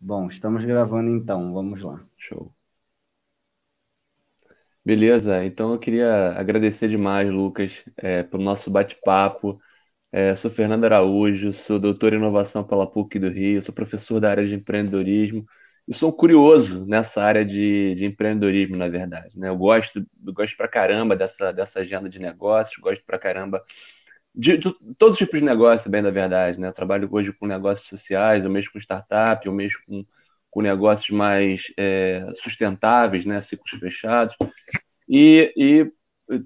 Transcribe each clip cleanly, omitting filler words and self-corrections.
Bom, estamos gravando então, vamos lá. Show. Beleza, então eu queria agradecer demais, Lucas, pelo nosso bate-papo. Sou Fernando Araújo, sou doutor em inovação pela PUC do Rio, sou professor da área de empreendedorismo e sou um curioso nessa área de empreendedorismo, na verdade, né? Eu gosto pra caramba dessa agenda de negócios, gosto pra caramba de todos os tipos de negócio, bem da verdade, né? Eu trabalho hoje com negócios sociais, eu mexo com startup, eu mexo com negócios mais sustentáveis, né? Ciclos fechados. E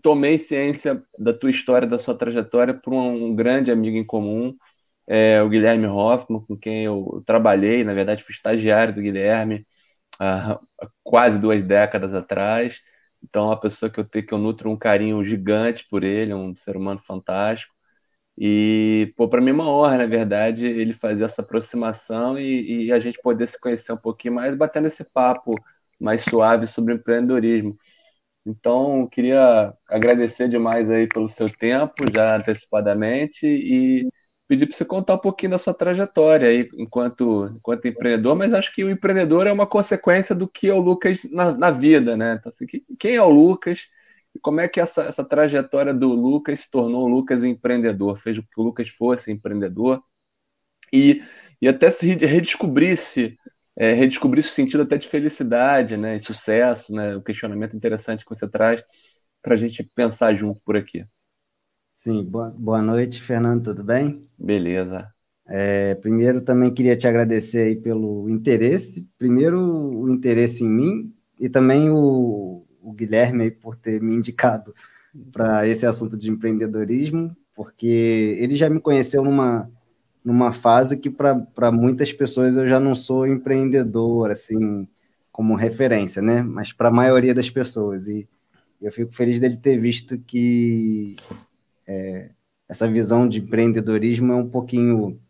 tomei ciência da tua história, da sua trajetória, por um grande amigo em comum, o Guilherme Hoffman, com quem eu trabalhei, na verdade, fui estagiário do Guilherme há quase 2 décadas atrás. Então, é uma pessoa que eu nutro um carinho gigante por ele, um ser humano fantástico. E, pô, para mim é uma honra, na verdade, ele fazer essa aproximação e a gente poder se conhecer um pouquinho mais, batendo esse papo mais suave sobre empreendedorismo. Então, queria agradecer demais aí pelo seu tempo, já antecipadamente, e pedir para você contar um pouquinho da sua trajetória aí enquanto empreendedor, mas acho que o empreendedor é uma consequência do que é o Lucas na vida, né? Então, assim, quem é o Lucas e como é que essa trajetória do Lucas se tornou o Lucas empreendedor, fez com que o Lucas fosse empreendedor e, e até se redescobrisse o sentido até de felicidade, né, e sucesso, né, o questionamento interessante que você traz para a gente pensar junto por aqui. Sim, boa noite, Fernando, tudo bem? Beleza. Primeiro também queria te agradecer aí pelo interesse, primeiro o interesse em mim e também o Guilherme aí por ter me indicado para esse assunto de empreendedorismo, porque ele já me conheceu numa fase que para muitas pessoas eu já não sou empreendedor, assim, como referência, né? Mas para a maioria das pessoas. E eu fico feliz dele ter visto que essa visão de empreendedorismo é um pouquinho.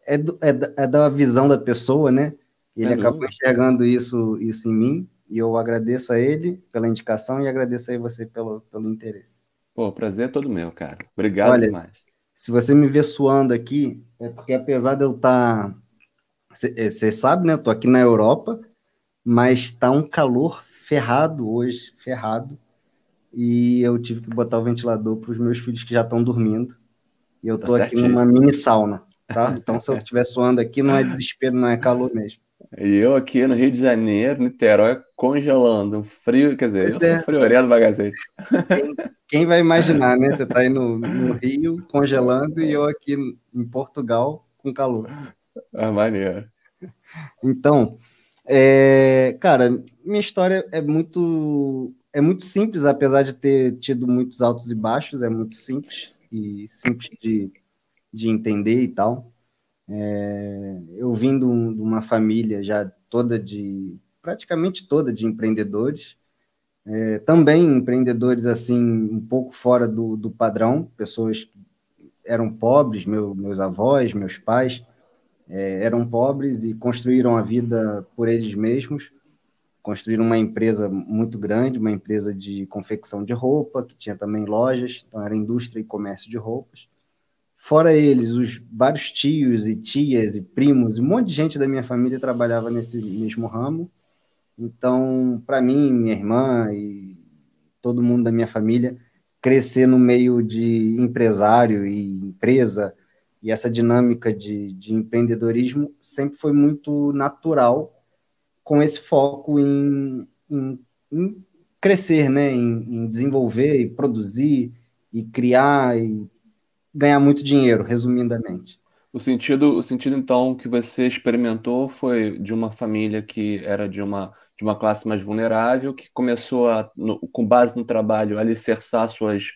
É da visão da pessoa, né? E ele Sem acabou dúvida. enxergando isso em mim, e eu agradeço a ele pela indicação e agradeço a você pelo interesse. Pô, prazer é todo meu, cara. Obrigado Olha, demais. se você me vê suando aqui, é porque apesar de eu estar. Você sabe, né? Eu tô aqui na Europa, mas está um calor ferrado hoje, ferrado, e eu tive que botar o ventilador para os meus filhos que já estão dormindo. E eu Tá tô aqui numa certíssimo. mini sauna, tá? Então, se eu estiver suando aqui, não é desespero, não é calor mesmo. E eu aqui no Rio de Janeiro, Niterói, congelando, um frio, quer dizer, Pois eu sou é, friorento bagacete. quem, quem vai imaginar, né? Você tá aí no Rio, congelando, e eu aqui em Portugal, com calor. Ah, maneiro. Então, cara, minha história é muito simples, apesar de ter tido muitos altos e baixos, é muito simples, e simples de entender e tal. Eu vim de uma família já praticamente toda de empreendedores, também empreendedores assim, um pouco fora do padrão, pessoas que eram pobres, meus avós, meus pais, eram pobres e construíram a vida por eles mesmos, construíram uma empresa muito grande, uma empresa de confecção de roupa, que tinha também lojas, então era indústria e comércio de roupas. Fora eles, os vários tios e tias e primos, um monte de gente da minha família trabalhava nesse mesmo ramo. Então, para mim, minha irmã e todo mundo da minha família, crescer no meio de empresário e empresa e essa dinâmica de empreendedorismo sempre foi muito natural, com esse foco em crescer, né? Em desenvolver e produzir e criar e ganhar muito dinheiro, resumidamente. O sentido, então, que você experimentou foi de uma família que era de uma classe mais vulnerável, que começou com base no trabalho, a alicerçar suas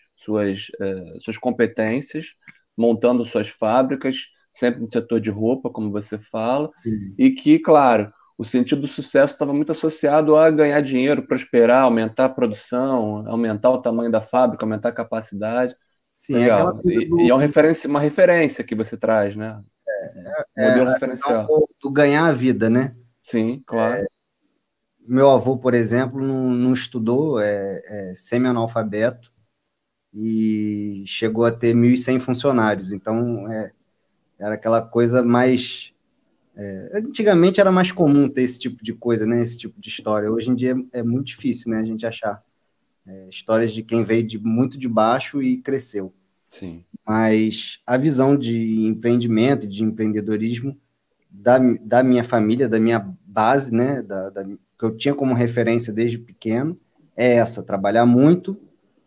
competências, montando suas fábricas, sempre no setor de roupa, como você fala, Sim. e que, claro, o sentido do sucesso estava muito associado a ganhar dinheiro, prosperar, aumentar a produção, aumentar o tamanho da fábrica, aumentar a capacidade. Sim, é aquela Legal. coisa E é uma referência que você traz, né? Modelo a visão referencial. do ganhar a vida, né? Sim, claro. Meu avô, por exemplo, não estudou, é semi-analfabeto e chegou a ter 1.100 funcionários. Então, era aquela coisa mais Antigamente era mais comum ter esse tipo de coisa, né? Esse tipo de história. Hoje em dia é muito difícil, né? A gente achar histórias de quem veio muito de baixo e cresceu. Sim. Mas a visão de empreendimento, de empreendedorismo da minha família, da minha base, né? Que eu tinha como referência desde pequeno, é essa: trabalhar muito,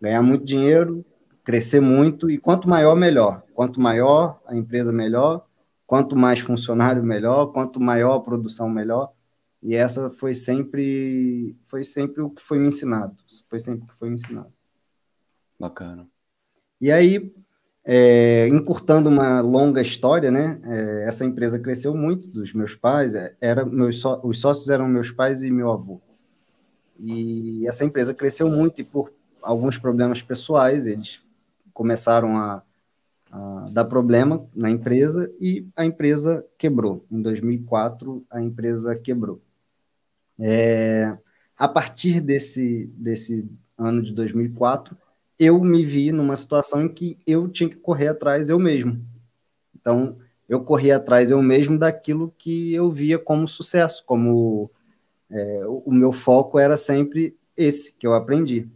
ganhar muito dinheiro, crescer muito, e quanto maior, melhor. Quanto maior a empresa, melhor. Quanto mais funcionário, melhor. Quanto maior a produção, melhor. E essa foi sempre o que foi me ensinado. Foi sempre o que foi me ensinado. Bacana. E aí, encurtando uma longa história, né? Essa empresa cresceu muito dos meus pais. Os sócios eram meus pais e meu avô. E essa empresa cresceu muito, e por alguns problemas pessoais eles começaram a dar problema na empresa, e a empresa quebrou. Em 2004, a empresa quebrou. A partir desse ano de 2004, eu me vi numa situação em que eu tinha que correr atrás eu mesmo. Então, eu corri atrás eu mesmo daquilo que eu via como sucesso, como o meu foco era sempre esse que eu aprendi,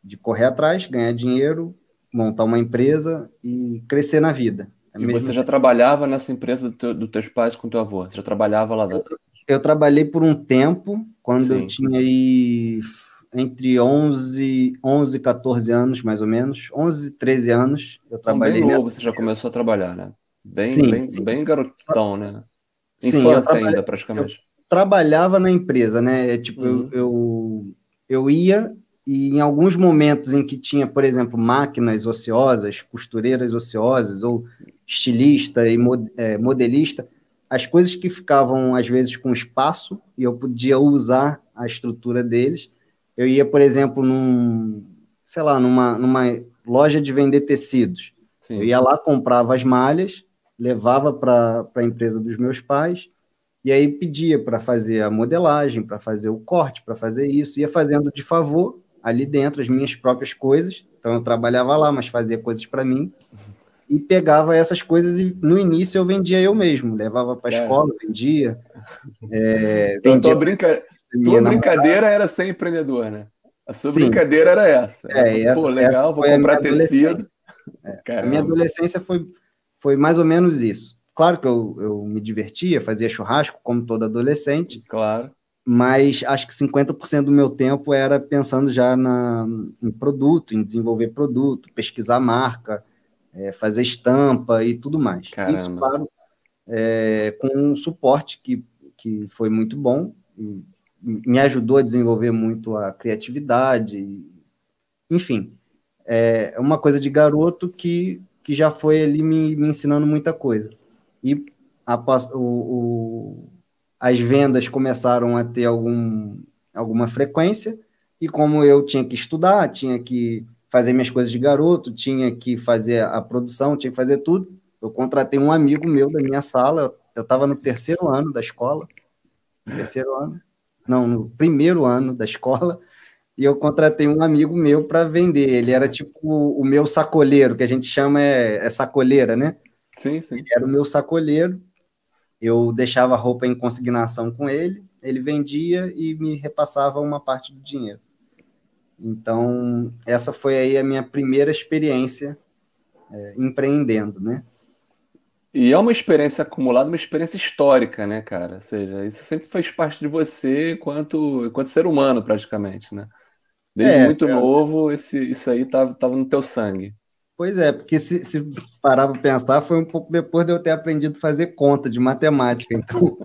de correr atrás, ganhar dinheiro, montar uma empresa e crescer na vida. E você já trabalhava nessa empresa dos teus pais com teu avô? Você já trabalhava lá dentro? Eu trabalhei por um tempo, quando eu Sim. tinha aí entre 11 e 14 anos, mais ou menos. 11 e 13 anos, eu Então, bem trabalhei nessa novo, você já empresa. começou a trabalhar, né? Bem, Sim, bem, sim. bem garotão, né? Sim, Infância ainda, eu praticamente. trabalhava na empresa, né? Tipo, Uhum. eu ia, e em alguns momentos em que tinha, por exemplo, máquinas ociosas, costureiras ociosas, ou estilista e modelista, as coisas que ficavam, às vezes, com espaço, e eu podia usar a estrutura deles, eu ia, por exemplo, sei lá, numa loja de vender tecidos. Eu Sim. ia lá, comprava as malhas, levava para a empresa dos meus pais, e aí pedia para fazer a modelagem, para fazer o corte, para fazer isso, ia fazendo de favor ali dentro as minhas próprias coisas. Então eu trabalhava lá, mas fazia coisas para mim, e pegava essas coisas, e no início eu vendia eu mesmo, levava para a Cara, escola, vendia, então vendia para tua minha namorada. brincadeira era ser empreendedor, né? A sua Sim, brincadeira era essa. Era, pô, essa legal, vou foi a minha comprar tecido. adolescência. A minha Caramba. adolescência foi mais ou menos isso. Claro que eu me divertia, fazia churrasco, como todo adolescente, Claro. mas acho que 50% do meu tempo era pensando já em produto, em desenvolver produto, pesquisar marca, fazer estampa e tudo mais. Isso, Caramba. claro, com um suporte que foi muito bom, e me ajudou a desenvolver muito a criatividade, enfim. É uma coisa de garoto que já foi ali me ensinando muita coisa. E após, as vendas começaram a ter alguma frequência, e como eu tinha que estudar, tinha que fazer minhas coisas de garoto, tinha que fazer a produção, tinha que fazer tudo, eu contratei um amigo meu da minha sala. Eu estava no terceiro ano da escola, no terceiro ano, não, no primeiro ano da escola, e eu contratei um amigo meu para vender. Ele era tipo o meu sacoleiro, que a gente chama sacoleira, né? Sim, Ele sim. era o meu sacoleiro. Eu deixava a roupa em consignação com ele vendia e me repassava uma parte do dinheiro. Então, essa foi aí a minha primeira experiência empreendendo, né? E é uma experiência acumulada, uma experiência histórica, né, cara? Ou seja, isso sempre faz parte de você enquanto ser humano, praticamente, né? Desde É, muito novo, isso aí tava no teu sangue. pois é, porque se parar para pensar, foi um pouco depois de eu ter aprendido a fazer conta de matemática. Então,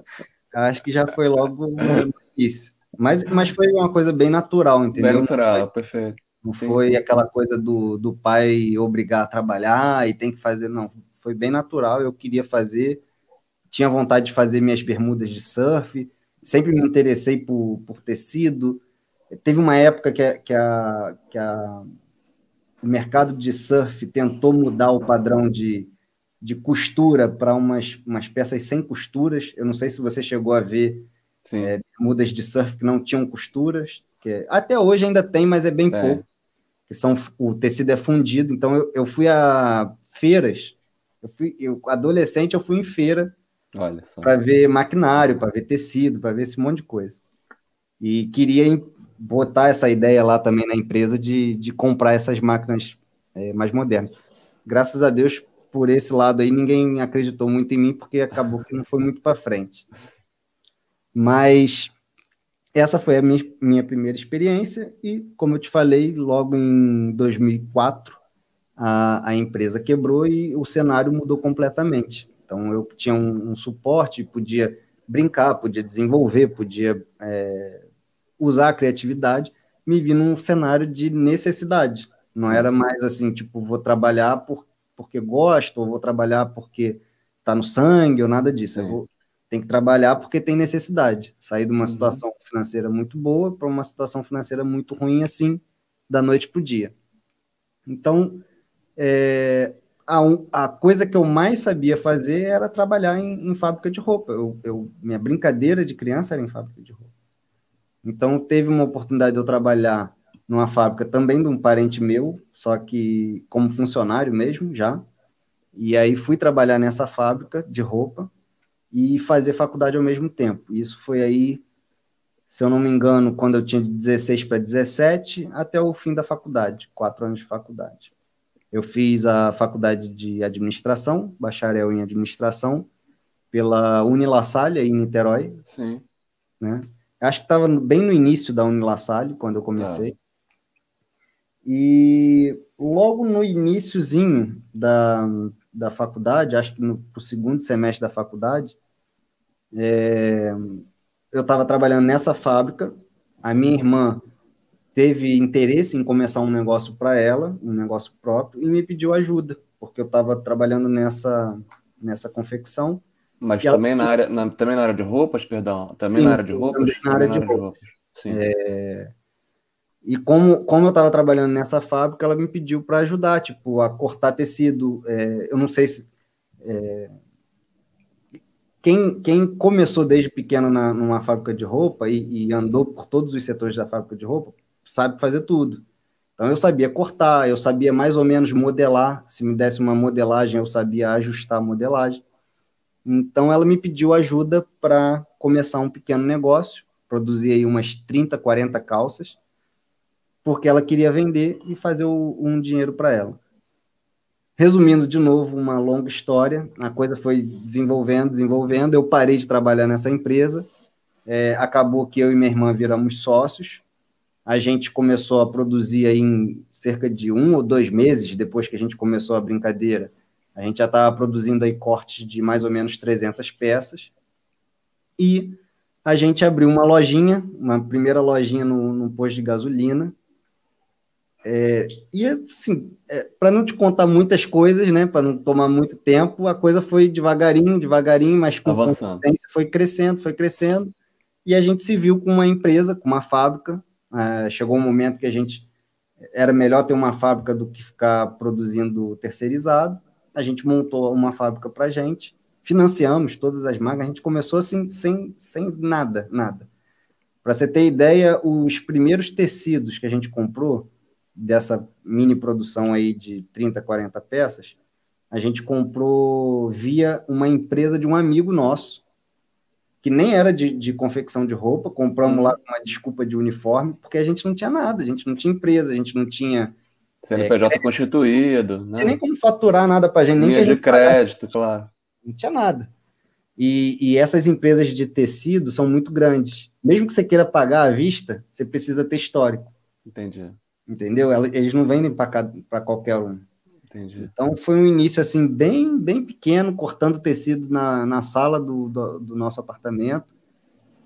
acho que já foi logo no início. Mas foi uma coisa bem natural, Bem entendeu? natural, perfeito. Não Sim, foi sim, aquela sim. coisa do pai obrigar a trabalhar e tem que fazer, não. Foi bem natural, eu queria fazer, tinha vontade de fazer minhas bermudas de surf, sempre me interessei por tecido. Teve uma época que o mercado de surf tentou mudar o padrão de costura para umas peças sem costuras. Eu não sei se você chegou a ver Sim, bermudas de surf que não tinham costuras, que até hoje ainda tem, mas é bem é. pouco, o tecido é fundido. Então eu fui a feiras, adolescente, eu fui em feira Olha só. para ver maquinário, para ver tecido, para ver esse monte de coisa. E queria botar essa ideia lá também na empresa de comprar essas máquinas mais modernas. Graças a Deus, por esse lado aí, ninguém acreditou muito em mim, porque acabou que não foi muito para frente. Mas essa foi a minha primeira experiência, e como eu te falei, logo em 2004, a empresa quebrou e o cenário mudou completamente. Então, eu tinha um suporte, podia brincar, podia desenvolver, podia usar a criatividade, me vi num cenário de necessidade. Não Sim. era mais assim, tipo, vou trabalhar porque gosto, ou vou trabalhar porque está no sangue, ou nada disso. Sim. Tem que trabalhar porque tem necessidade. Sair de uma situação financeira muito boa para uma situação financeira muito ruim, assim, da noite para o dia. Então, a coisa que eu mais sabia fazer era trabalhar em fábrica de roupa. Minha brincadeira de criança era em fábrica de roupa. Então, teve uma oportunidade de eu trabalhar numa fábrica também de um parente meu, só que como funcionário mesmo, já. E aí fui trabalhar nessa fábrica de roupa e fazer faculdade ao mesmo tempo. Isso foi aí, se eu não me engano, quando eu tinha de 16 para 17, até o fim da faculdade, 4 anos de faculdade. Eu fiz a faculdade de administração, bacharel em administração, pela Unilassalle, aí em Niterói. Sim. Né? Acho que estava bem no início da Unilassalle, quando eu comecei. E logo no iniciozinho da faculdade, acho que no segundo semestre da faculdade, eu estava trabalhando nessa fábrica. A minha irmã teve interesse em começar um negócio para ela, um negócio próprio, e me pediu ajuda, porque eu estava trabalhando nessa confecção. Mas ela, também também na área de roupas, perdão? Também sim, na área de roupas? também na área de roupas. Sim. E como eu estava trabalhando nessa fábrica, ela me pediu para ajudar, tipo, a cortar tecido. Eu não sei se... Quem começou desde pequeno numa fábrica de roupa e andou por todos os setores da fábrica de roupa, sabe fazer tudo. Então, eu sabia cortar, eu sabia mais ou menos modelar. Se me desse uma modelagem, eu sabia ajustar a modelagem. Então, ela me pediu ajuda para começar um pequeno negócio, produzir aí umas 30, 40 calças, porque ela queria vender e fazer um dinheiro para ela. Resumindo de novo, uma longa história, a coisa foi desenvolvendo, eu parei de trabalhar nessa empresa, acabou que eu e minha irmã viramos sócios, a gente começou a produzir aí em cerca de 1 ou 2 meses, depois que a gente começou a brincadeira, a gente já estava produzindo aí cortes de mais ou menos 300 peças, e a gente abriu uma lojinha, uma primeira lojinha no posto de gasolina. E assim, para não te contar muitas coisas, né, para não tomar muito tempo, a coisa foi devagarinho, mas com consistência foi crescendo, e a gente se viu com uma empresa, com uma fábrica. Chegou um momento que era melhor ter uma fábrica do que ficar produzindo terceirizado. A gente montou uma fábrica para a gente, financiamos todas as máquinas, a gente começou assim, sem nada. Para você ter ideia, os primeiros tecidos que a gente comprou, dessa mini produção aí de 30, 40 peças, a gente comprou via uma empresa de um amigo nosso, que nem era de confecção de roupa, compramos lá com uma desculpa de uniforme, porque a gente não tinha nada, a gente não tinha empresa, a gente não tinha... CNPJ constituído, né? Não tinha nem como faturar nada para a gente. Linha de crédito, claro. Não tinha nada. E essas empresas de tecido são muito grandes. Mesmo que você queira pagar à vista, você precisa ter histórico. Entendi. Entendeu? Eles não vendem para qualquer um. Entendi. Então, foi um início assim, bem pequeno, cortando tecido na sala do nosso apartamento.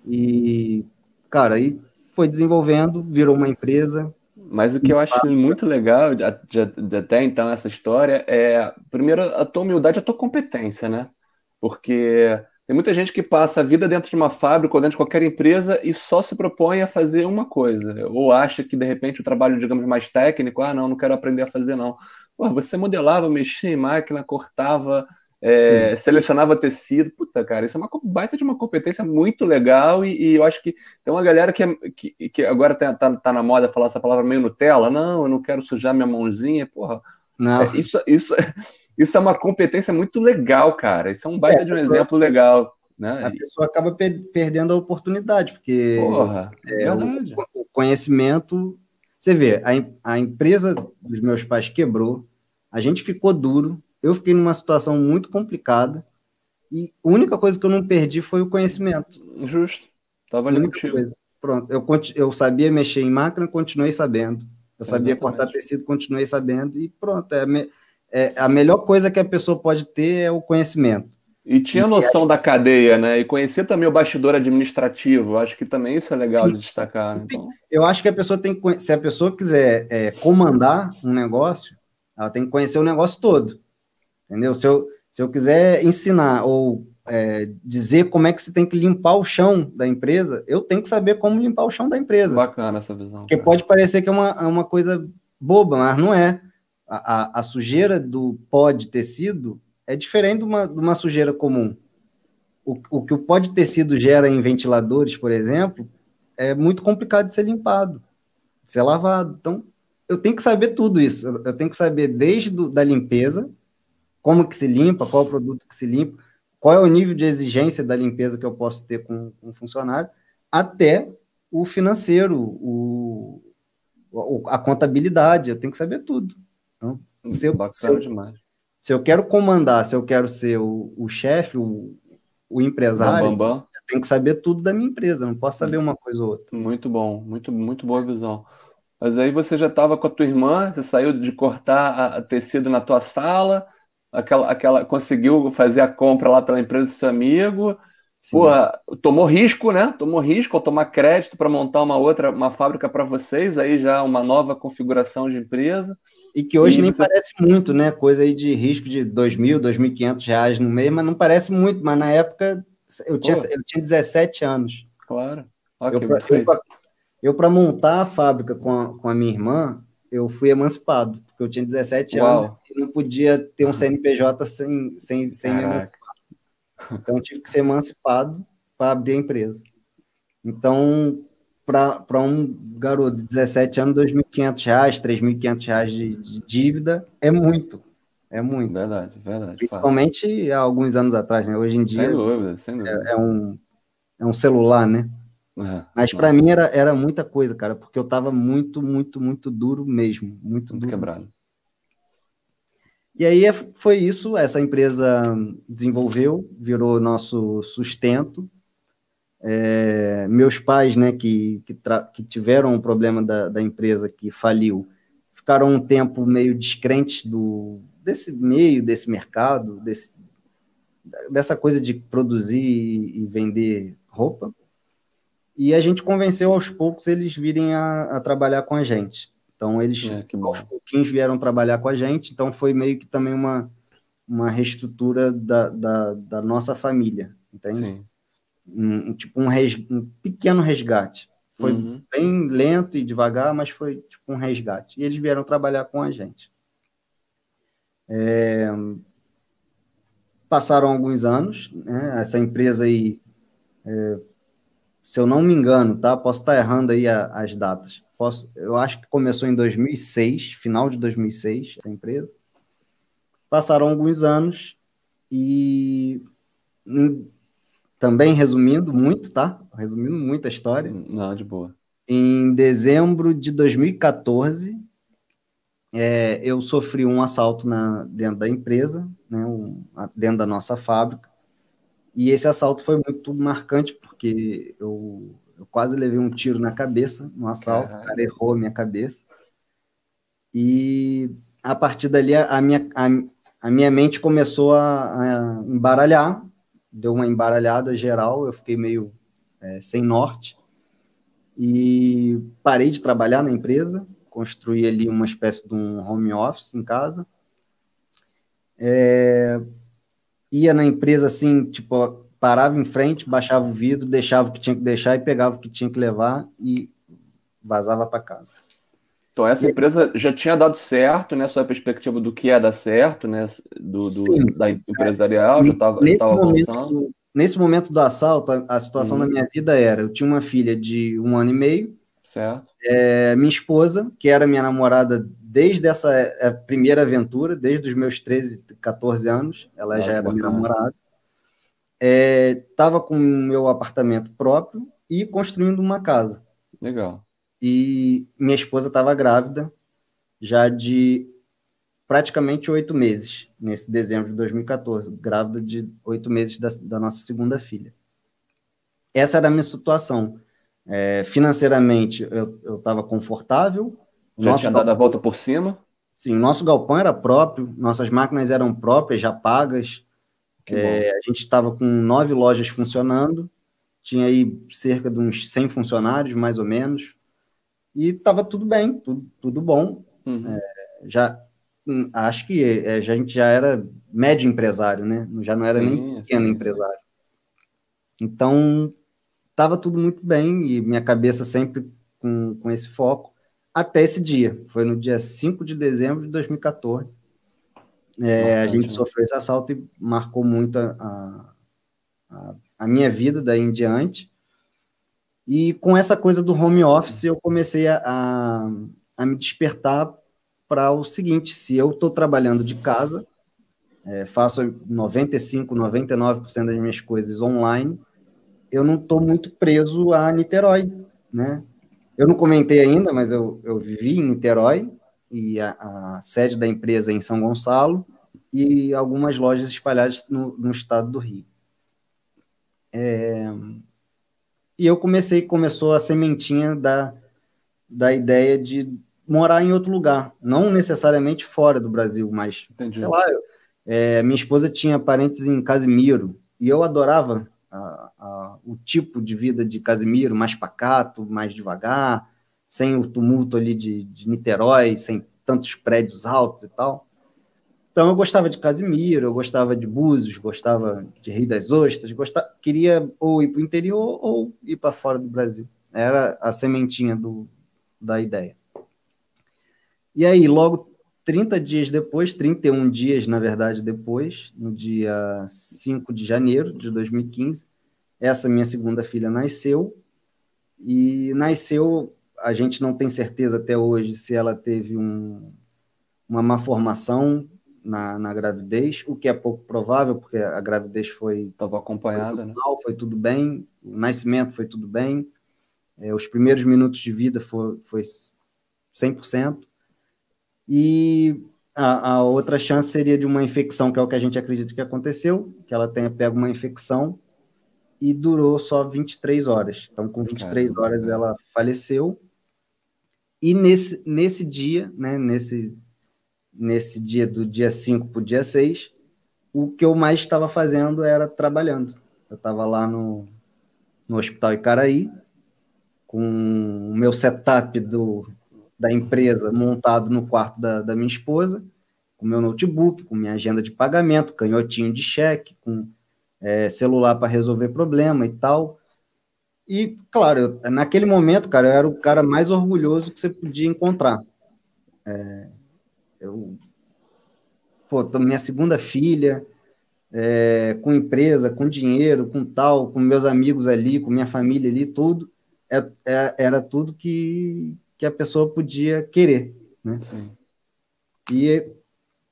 E, cara, aí foi desenvolvendo, virou uma empresa. Mas o que eu acho muito legal de até então essa história é, primeiro, a tua humildade e a tua competência, né? Porque tem muita gente que passa a vida dentro de uma fábrica ou dentro de qualquer empresa e só se propõe a fazer uma coisa. Ou acha que, de repente, o trabalho, digamos, mais técnico, não quero aprender a fazer, não. Pô, você modelava, mexia em máquina, cortava, selecionava tecido. Puta, cara, isso é uma baita de uma competência muito legal e eu acho que tem uma galera que agora tá na moda falar essa palavra meio Nutella. Não, eu não quero sujar minha mãozinha. Porra, Não. Isso é uma competência muito legal, cara. Isso é um baita de um exemplo legal, né? A pessoa acaba perdendo a oportunidade, porque Porra, o verdade. conhecimento... Você vê, a empresa dos meus pais quebrou, a gente ficou duro, eu fiquei numa situação muito complicada, e a única coisa que eu não perdi foi o conhecimento. Justo. Tava A ali única contigo. coisa. Pronto, eu sabia mexer em máquina, continuei sabendo. Eu sabia cortar Exatamente. tecido, continuei sabendo, e pronto. A melhor coisa que a pessoa pode ter é o conhecimento. E tinha noção da cadeia, né? E conhecer também o bastidor administrativo. Acho que também isso é legal de destacar, né? Então, Eu acho que a pessoa tem que, se a pessoa quiser comandar um negócio, ela tem que conhecer o negócio todo, entendeu? Se eu quiser ensinar ou dizer como é que você tem que limpar o chão da empresa, eu tenho que saber como limpar o chão da empresa. bacana essa visão. Porque Cara. pode parecer que é uma coisa boba, mas não é. A sujeira do pó de tecido é diferente de uma sujeira comum. O que o pó de tecido gera em ventiladores, por exemplo, é muito complicado de ser limpado, de ser lavado. Então, eu tenho que saber tudo isso. Eu tenho que saber desde da limpeza, como que se limpa, qual é o produto que se limpa, qual é o nível de exigência da limpeza que eu posso ter com um funcionário, até o financeiro, a contabilidade, eu tenho que saber tudo. Então, Bacana demais. Se eu quero comandar, se eu quero ser o chefe, o empresário, Bam, bam, bam. eu tenho que saber tudo da minha empresa, não posso saber uma coisa ou outra. Muito bom, muito boa visão. Mas aí você já estava com a tua irmã, você saiu de cortar a tecido na tua sala, conseguiu fazer a compra lá pela empresa do seu amigo. Sim. Porra, tomou risco, né? Tomou risco ao tomar crédito para montar uma fábrica para vocês, aí já uma nova configuração de empresa. E que hoje nem parece muito, né? Coisa aí de risco de R$ 2.000, R$ 2.500 no mês, mas não parece muito. Mas na época eu tinha 17 anos. Claro. Eu para montar a fábrica com a minha irmã, eu fui emancipado, porque eu tinha 17 anos e não podia ter um CNPJ sem me emancipar. Então, eu tive que ser emancipado para abrir a empresa. Então, para um garoto de 17 anos, R$ 2.500, R$ 3.500 de dívida é muito. É muito. Verdade. Principalmente há alguns anos atrás, né? Hoje em dia, sem dúvida. É um celular, né? Mas para mim era muita coisa, cara, porque eu estava muito, muito, muito duro mesmo. Muito duro. Quebrado. E aí foi isso, essa empresa desenvolveu, virou nosso sustento. Meus pais, né, que tiveram um problema da empresa que faliu, ficaram um tempo meio descrentes desse meio, desse mercado, dessa coisa de produzir e vender roupa. E a gente convenceu aos poucos eles virem a trabalhar com a gente. Então, eles aos pouquinhos vieram trabalhar com a gente. Então, foi meio que também uma reestrutura da nossa família, entende? Sim. Um pequeno resgate. Foi bem lento e devagar, mas foi tipo um resgate. E eles vieram trabalhar com a gente. Passaram alguns anos, né? Essa empresa aí, se eu não me engano, tá? Posso estar errando aí as datas. Eu acho que começou em 2006, final de 2006, essa empresa. Passaram alguns anos e também resumindo muito, tá? Resumindo muito a história. Não, de boa. Em dezembro de 2014, eu sofri um assalto dentro da empresa, né? Dentro da nossa fábrica. E esse assalto foi muito marcante, porque eu quase levei um tiro na cabeça no assalto. O cara errou a minha cabeça. E a partir dali, a minha mente começou a embaralhar. Deu uma embaralhada geral, eu fiquei meio sem norte. E parei de trabalhar na empresa, construí ali uma espécie de um home office em casa. Ia na empresa assim, tipo, parava em frente, baixava o vidro, deixava o que tinha que deixar e pegava o que tinha que levar e vazava para casa. Então, essa empresa já tinha dado certo, né? Sua perspectiva do que ia dar certo, né? Da empresarial, já estava avançando. Nesse momento do assalto, a situação da minha vida era: eu tinha uma filha de 1 ano e meio, certo. Minha esposa, que era minha namorada desde essa primeira aventura, desde os meus 13, 14 anos, ela já era minha namorada. Estava com o meu apartamento próprio e construindo uma casa. Legal. E minha esposa estava grávida já de praticamente 8 meses, nesse dezembro de 2014, grávida de 8 meses da nossa segunda filha. Essa era a minha situação. Financeiramente, eu estava confortável. Já tinha dado a volta por cima? Sim, nosso galpão era próprio, nossas máquinas eram próprias, já pagas. A gente estava com 9 lojas funcionando, tinha aí cerca de uns 100 funcionários, mais ou menos, e estava tudo bem, tudo bom. Uhum. Acho que a gente já era médio empresário, né? Já não era nem pequeno empresário. Então, estava tudo muito bem, e minha cabeça sempre com esse foco, até esse dia. Foi no dia 5 de dezembro de 2014. A gente sofreu esse assalto e marcou muito a minha vida daí em diante. E com essa coisa do home office, eu comecei a me despertar para o seguinte: se eu estou trabalhando de casa, faço 95%, 99% das minhas coisas online, eu não estou muito preso a Niterói, né? Eu não comentei ainda, mas eu vivi em Niterói, e a sede da empresa é em São Gonçalo, e algumas lojas espalhadas no estado do Rio. E eu começou a sementinha da ideia de morar em outro lugar, não necessariamente fora do Brasil, mas, Entendi. sei lá, minha esposa tinha parentes em Casimiro, e eu adorava o tipo de vida de Casimiro, mais pacato, mais devagar, sem o tumulto ali de Niterói, sem tantos prédios altos e tal. Então, eu gostava de Casimiro, eu gostava de Búzios, gostava de Rio das Ostras, queria ou ir para o interior ou ir para fora do Brasil. Era a sementinha da ideia. E aí, logo 30 dias depois, 31 dias, na verdade, depois, no dia 5 de janeiro de 2015, essa minha segunda filha nasceu, e nasceu, a gente não tem certeza até hoje se ela teve uma má formação na gravidez, o que é pouco provável, porque a gravidez estava acompanhada, foi normal, né? Foi tudo bem, o nascimento foi tudo bem, os primeiros minutos de vida foi 100%, e a outra chance seria de uma infecção, que é o que a gente acredita que aconteceu, que ela tenha pego uma infecção, e durou só 23 horas. Então, com 23 horas, ela faleceu. E nesse dia, né, nesse dia do dia 5 para o dia 6, o que eu mais estava fazendo era trabalhando. Eu estava lá no Hospital Icaraí, com o meu setup da empresa montado no quarto da minha esposa, com meu notebook, com minha agenda de pagamento, canhotinho de cheque, com celular para resolver problema e tal. E, claro, naquele momento, cara, eu era o cara mais orgulhoso que você podia encontrar. Minha segunda filha, com empresa, com dinheiro, com tal, com meus amigos ali, com minha família ali, tudo, era tudo que a pessoa podia querer, né? Sim. E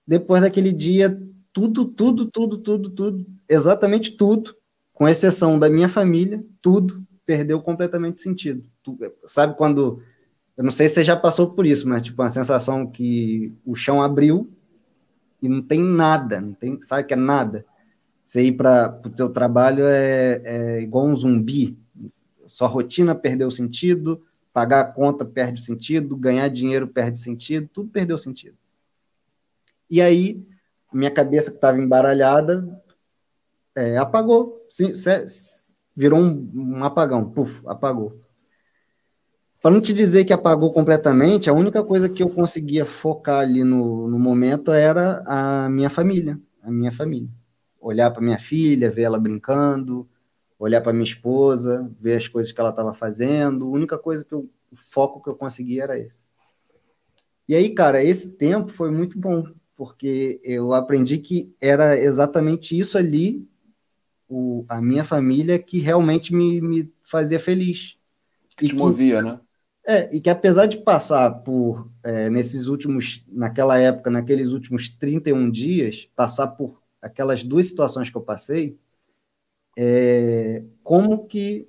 depois daquele dia, tudo, exatamente tudo, com exceção da minha família, tudo perdeu completamente sentido. Sabe quando... Eu não sei se você já passou por isso, mas tipo, a sensação que o chão abriu e não tem nada, sabe que é nada? Você ir para o teu trabalho é igual um zumbi. Sua rotina perdeu sentido, pagar a conta perde sentido, ganhar dinheiro perde sentido, tudo perdeu sentido. E aí, minha cabeça que estava embaralhada apagou, virou um apagão, apagou. Para não te dizer que apagou completamente, a única coisa que eu conseguia focar ali no momento era a minha família. Olhar para minha filha, ver ela brincando, olhar para minha esposa, ver as coisas que ela estava fazendo. A única coisa o foco que eu conseguia era esse. E aí, cara, esse tempo foi muito bom, porque eu aprendi que era exatamente isso ali, a minha família, que realmente me fazia feliz. Que te movia, né? E que apesar de passar por, naquela época, naqueles últimos 31 dias, passar por aquelas duas situações que eu passei, como que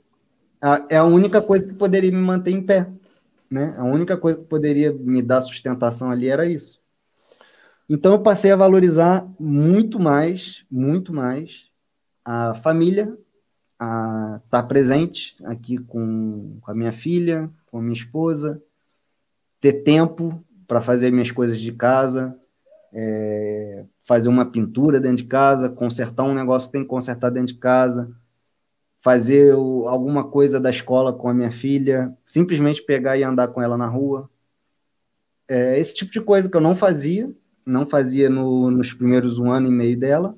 é a única coisa que poderia me manter em pé, né? A única coisa que poderia me dar sustentação ali era isso. Então eu passei a valorizar muito mais a família, a estar presente aqui com a minha filha, com a minha esposa, ter tempo para fazer minhas coisas de casa, fazer uma pintura dentro de casa, consertar um negócio que tem que consertar dentro de casa, fazer alguma coisa da escola com a minha filha, simplesmente pegar e andar com ela na rua. Esse tipo de coisa que eu não fazia nos primeiros 1 ano e meio dela,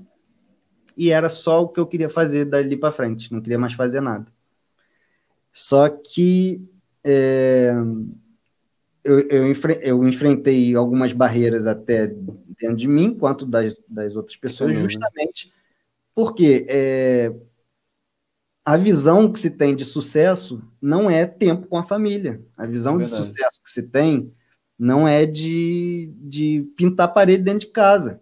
e era só o que eu queria fazer dali para frente, não queria mais fazer nada. Só que eu enfrentei algumas barreiras até dentro de mim, quanto das outras pessoas, justamente porque a visão que se tem de sucesso não é tempo com a família. A visão de sucesso que se tem não é de pintar parede dentro de casa.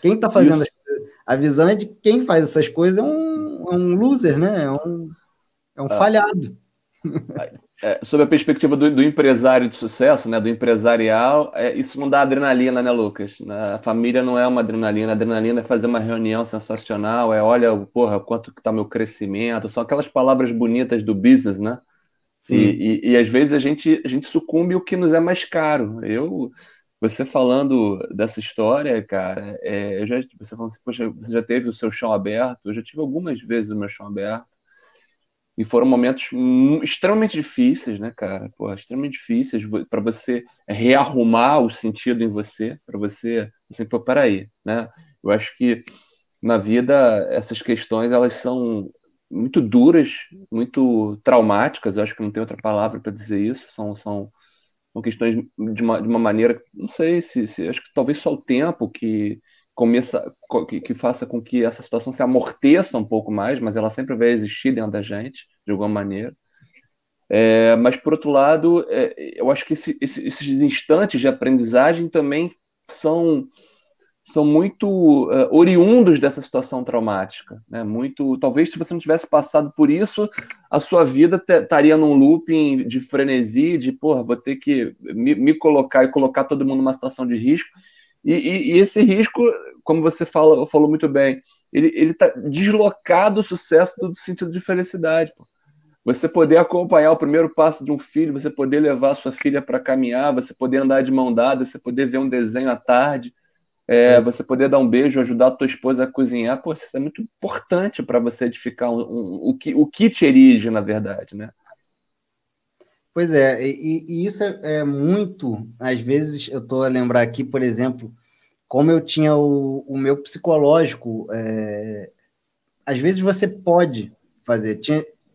Quem está fazendo as coisas, a visão é de quem faz essas coisas é um loser, né? É um falhado. Sob a perspectiva do empresário de sucesso, né, do empresarial, isso não dá adrenalina, né, Lucas? A família não é uma adrenalina. A adrenalina é fazer uma reunião sensacional, olha, porra, quanto que tá meu crescimento. São aquelas palavras bonitas do business, né? Sim. E às vezes a gente sucumbe o que nos é mais caro. Você falando dessa história, cara, você falando assim, poxa, você já teve o seu chão aberto? Eu já tive algumas vezes o meu chão aberto. E foram momentos extremamente difíceis, né, cara? Pô, extremamente difíceis para você rearrumar o sentido em você, para você, pô, peraí, né? Eu acho que na vida essas questões elas são muito duras, muito traumáticas. Eu acho que não tem outra palavra para dizer isso. São questões de uma maneira, não sei se acho que talvez só o tempo que faça com que essa situação se amorteça um pouco mais, mas ela sempre vai existir dentro da gente, de alguma maneira. Mas, por outro lado, eu acho que esses instantes de aprendizagem também são muito oriundos dessa situação traumática, né? Talvez se você não tivesse passado por isso, a sua vida estaria num looping de frenesi, de porra, vou ter que me colocar e colocar todo mundo numa situação de risco. E esse risco, como você falou muito bem, ele está deslocado do sucesso do sentido de felicidade. Pô. Você poder acompanhar o primeiro passo de um filho, você poder levar a sua filha para caminhar, você poder andar de mão dada, você poder ver um desenho à tarde, você poder dar um beijo, ajudar a tua esposa a cozinhar, pô, isso é muito importante para você edificar o que te erige, na verdade, né? Pois é, e isso é muito, às vezes, eu estou a lembrar aqui, por exemplo, como eu tinha o meu psicológico, às vezes você pode fazer,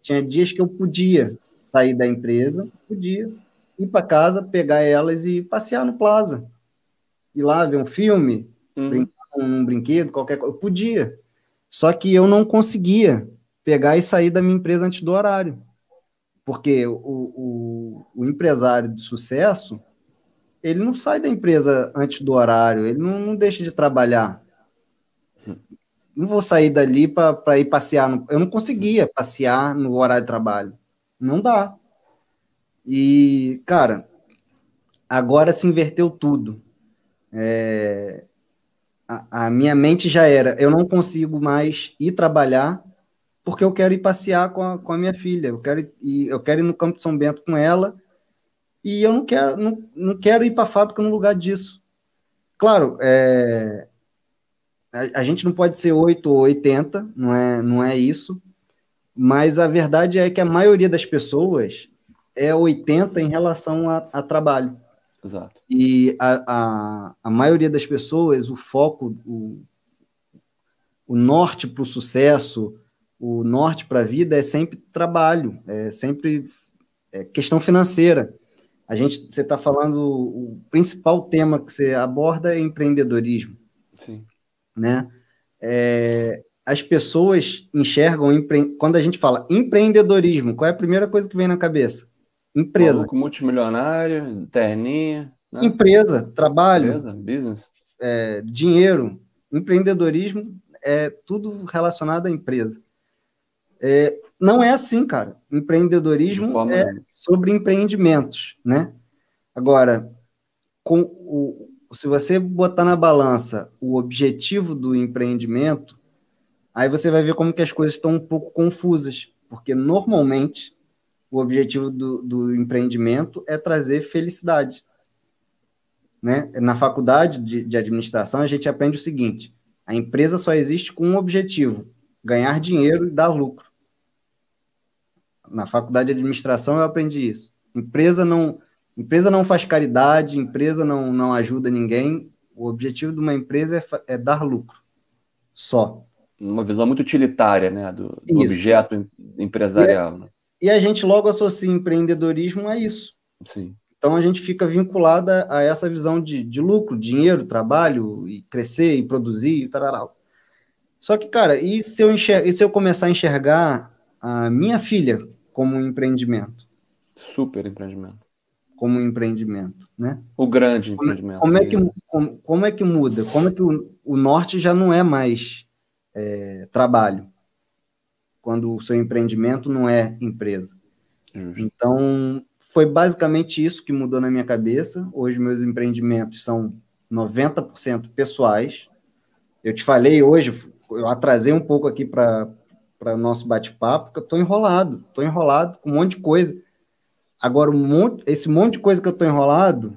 tinha dias que eu podia sair da empresa, podia ir para casa, pegar elas e passear no Plaza, ir lá ver um filme, brincar com um brinquedo, qualquer coisa, eu podia, só que eu não conseguia pegar e sair da minha empresa antes do horário, porque o empresário de sucesso, ele não sai da empresa antes do horário, ele não deixa de trabalhar. Não vou sair dali para ir passear. Eu não conseguia passear no horário de trabalho. Não dá. E, cara, agora se inverteu tudo. A minha mente já era, eu não consigo mais ir trabalhar porque eu quero ir passear com a minha filha. Eu quero ir no Campo de São Bento com ela e eu não quero ir para a fábrica no lugar disso. Claro, a gente não pode ser 8 ou 80, não é isso, mas a verdade é que a maioria das pessoas é 80 em relação a trabalho. Exato. E a maioria das pessoas, o foco, o norte para o sucesso, o norte para a vida é sempre trabalho, é sempre questão financeira. Você está falando, o principal tema que você aborda é empreendedorismo. Sim. Né? As pessoas enxergam, quando a gente fala empreendedorismo, qual é a primeira coisa que vem na cabeça? Empresa. Maluco multimilionário, terninha, né? Empresa, trabalho, Empresa, business. Dinheiro, empreendedorismo, é tudo relacionado à empresa. Não é assim, cara. De Empreendedorismo forma é nenhuma. sobre empreendimentos, né? Agora, se você botar na balança o objetivo do empreendimento, aí você vai ver como que as coisas estão um pouco confusas, porque normalmente o objetivo do empreendimento é trazer felicidade, né? Na faculdade de administração, a gente aprende o seguinte: a empresa só existe com um objetivo, ganhar dinheiro e dar lucro. Na faculdade de administração eu aprendi isso. Empresa não faz caridade, empresa não ajuda ninguém. O objetivo de uma empresa é dar lucro, só. Uma visão muito utilitária, né? Do Isso. objeto empresarial, né? E a gente logo associa empreendedorismo a isso. Sim. Então a gente fica vinculada a essa visão de lucro, dinheiro, trabalho, e crescer, e produzir, e tal. Só que, cara, e se eu começar a enxergar a minha filha como um empreendimento? Super empreendimento. Como um empreendimento, né? O grande empreendimento. Como é que muda? Como é que o norte já não é mais trabalho, quando o seu empreendimento não é empresa? Justo. Então, foi basicamente isso que mudou na minha cabeça. Hoje, meus empreendimentos são 90% pessoais. Eu te falei hoje, eu atrasei um pouco aqui para o nosso bate-papo, porque eu estou enrolado com um monte de coisa. Agora, esse monte de coisa que eu estou enrolado,